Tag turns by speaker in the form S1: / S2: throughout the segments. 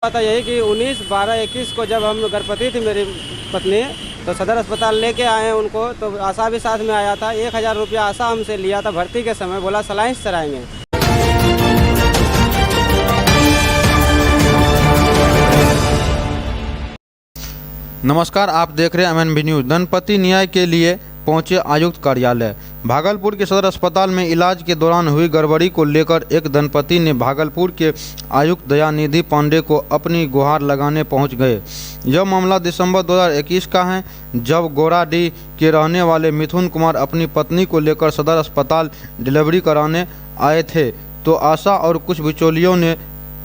S1: था यही कि 19/12/21 को जब हम गर्भवती थी मेरी पत्नी, तो सदर अस्पताल लेके आए उनको, तो आशा भी साथ में आया था। 1000 रुपया आशा हमसे लिया था भर्ती के समय, बोला सलाइंस चढ़ाएंगे।
S2: नमस्कार, आप देख रहे हैं MNB न्यूज़। दंपति न्याय के लिए पहुंचे आयुक्त कार्यालय। भागलपुर के सदर अस्पताल में इलाज के दौरान हुई गड़बड़ी को लेकर एक दंपति ने भागलपुर के आयुक्त दयानिधि पांडे को अपनी गुहार लगाने पहुंच गए। यह मामला दिसंबर 2021 का है, जब गोराडीह के रहने वाले मिथुन कुमार अपनी पत्नी को लेकर सदर अस्पताल डिलीवरी कराने आए थे, तो आशा और कुछ बिचौलियों ने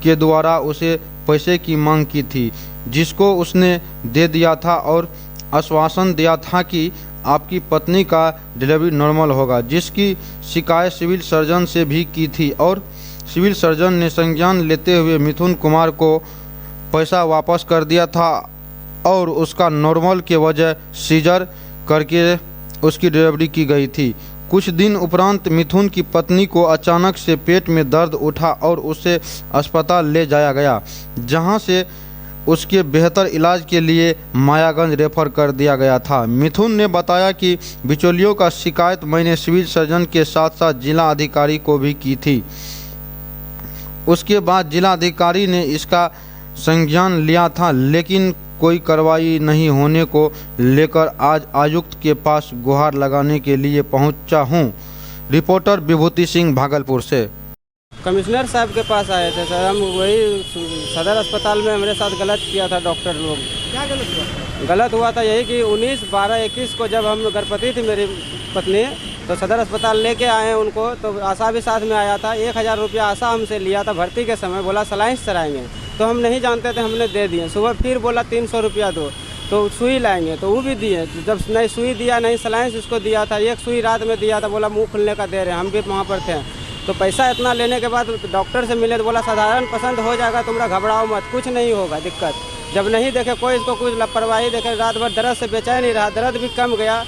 S2: के द्वारा उसे पैसे की मांग की थी, जिसको उसने दे दिया था और आश्वासन दिया था कि आपकी पत्नी का डिलीवरी नॉर्मल होगा, जिसकी शिकायत सिविल सर्जन से भी की थी और सिविल सर्जन ने संज्ञान लेते हुए मिथुन कुमार को पैसा वापस कर दिया था और उसका नॉर्मल के वजह सीजर करके उसकी डिलीवरी की गई थी। कुछ दिन उपरांत मिथुन की पत्नी को अचानक से पेट में दर्द उठा और उसे अस्पताल ले जाया गया, जहां से उसके बेहतर इलाज के लिए मायागंज रेफर कर दिया गया था। मिथुन ने बताया कि बिचौलियों का शिकायत मैंने सिविल सर्जन के साथ साथ जिला अधिकारी को भी की थी। उसके बाद जिला अधिकारी ने इसका संज्ञान लिया था, लेकिन कोई कार्रवाई नहीं होने को लेकर आज आयुक्त के पास गुहार लगाने के लिए पहुंचा हूं। रिपोर्टर विभूति सिंह, भागलपुर से।
S1: कमिश्नर साहब के पास आए थे सर, हम वही सदर अस्पताल में हमारे साथ गलत किया था डॉक्टर लोग।
S3: क्या गलत हुआ?
S1: गलत हुआ था यही कि 19/12/21 को जब हम गर्भवती थी मेरी पत्नी, तो सदर अस्पताल लेके आए उनको, तो आशा भी साथ में आया था। 1000 रुपया आशा हमसे लिया था भर्ती के समय, बोला सलाइंस चढ़ाएंगे, तो हम नहीं जानते थे, हमने दे दिए। सुबह फिर बोला 300 रुपया दो, तो सुई लाएंगे, तो वो भी दिए। जब नहीं सुई दिया, नहीं सलाइंस इसको दिया था, एक सुई रात में दिया था, बोला मुँह खुलने का दे रहे हैं, हम भी वहाँ पर थे। तो पैसा इतना लेने के बाद डॉक्टर से मिले तो बोला साधारण पसंद हो जाएगा, तुमरा घबराओ मत, कुछ नहीं होगा दिक्कत। जब नहीं देखे कोई, इसको कुछ लापरवाही देखे, रात भर दर्द से बेचैन ही रहा, दर्द भी कम गया,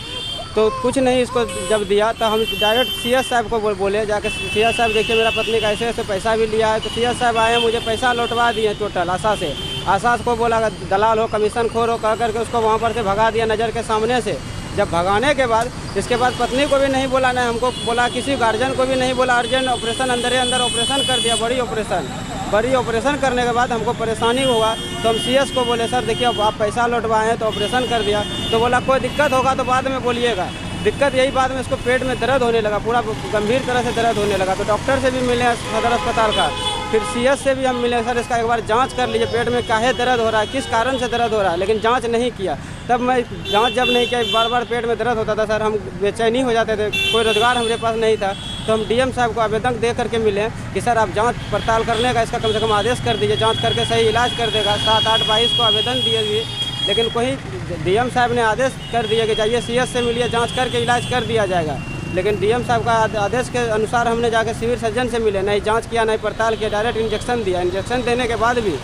S1: तो कुछ नहीं इसको जब दिया, तो हम डायरेक्ट CS साहब को बोले जाकर, CS साहब देखिए मेरा पत्नी का ऐसे ऐसे पैसा भी लिया है। तो CS साहब आए, मुझे पैसा लौटवा दिए टोटल आशा से। आशा को बोला दलाल हो, कमीशन खोर हो, कह करके उसको वहाँ पर से भगा दिया नज़र के सामने से। जब भगाने के बाद इसके बाद पत्नी को भी नहीं बोला, नहीं हमको बोला, किसी गार्जियन को भी नहीं बोला। अर्जेंट ऑपरेशन अंदर ऑपरेशन कर दिया, बड़ी ऑपरेशन करने के बाद हमको परेशानी हुआ, तो हम CS को बोले सर देखिए आप पैसा लौटवाए हैं तो ऑपरेशन कर दिया। तो बोला कोई दिक्कत होगा तो बाद में बोलिएगा। दिक्कत यही बाद में इसको पेट में दर्द होने लगा, पूरा गंभीर तरह से दर्द होने लगा। तो डॉक्टर से भी मिले सदर अस्पताल का, फिर CS से भी हम मिले, सर इसका एक बार जांच कर लीजिए, पेट में काहे दर्द हो रहा है, किस कारण से दर्द हो रहा है, लेकिन जांच नहीं किया। तब मैं जांच जब नहीं किया, बार बार पेट में दर्द होता था सर, हम बेचैनी हो जाते थे, कोई रोजगार हमारे पास नहीं था। तो हम DM साहब को आवेदन दे करके मिले कि सर आप जांच पड़ताल करने का इसका कम से कम आदेश कर दीजिए, जांच करके सही इलाज कर देगा। 7/8/22 को आवेदन दिए, लेकिन कोई DM साहब ने आदेश कर दिया कि जाइए CS से मिलिए, जांच करके इलाज कर दिया जाएगा। लेकिन DM साहब का आदेश के अनुसार हमने जाकर सिविल सर्जन से मिले, नहीं जांच किया, नहीं पड़ताल किया, डायरेक्ट इंजेक्शन दिया। इंजेक्शन देने के बाद भी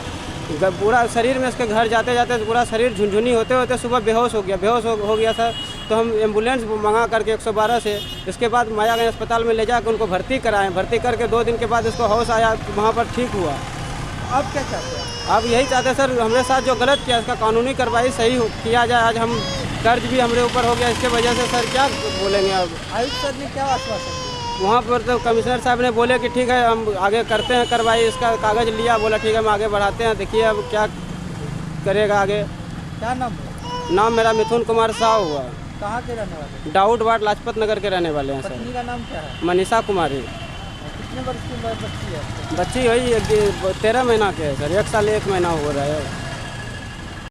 S1: पूरा शरीर में इसके घर जाते जाते पूरा शरीर झुनझुनी होते होते सुबह बेहोश हो गया सर। तो हम एम्बुलेंस मंगा करके 112 से, इसके बाद मायागंज अस्पताल में ले जाकर उनको भर्ती कराएँ। भर्ती करके 2 दिन के बाद इसको होश आया, वहाँ पर ठीक हुआ।
S3: अब क्या चाहते हैं?
S1: अब यही चाहते हैं सर, हमारे साथ जो गलत किया इसका कानूनी कार्रवाई सही किया जाए। आज हम कर्ज भी हमारे ऊपर हो गया इसके वजह से, सर क्या बोलेंगे अब।
S3: आयुक्त सर ने क्या आश्वासन दिया?
S1: वहाँ पर तो कमिश्नर साहब ने बोले कि ठीक है हम आगे करते हैं कार्रवाई, इसका कागज़ लिया, बोला ठीक है हम आगे बढ़ाते हैं, देखिए अब क्या करेगा आगे।
S3: क्या नाम हुआ?
S1: नाम मेरा मिथुन कुमार साहु हुआ।
S3: कहाँ के रहने वाले?
S1: डाउट वार्ड लाजपत नगर के रहने वाले हैं सर।
S3: पत्नी का नाम क्या है?
S1: मनीषा कुमारी।
S3: कितने वर्ष की बच्ची है?
S1: बच्ची वही 13 महीना के है सर, 1 साल 1 महीना हो रहा है।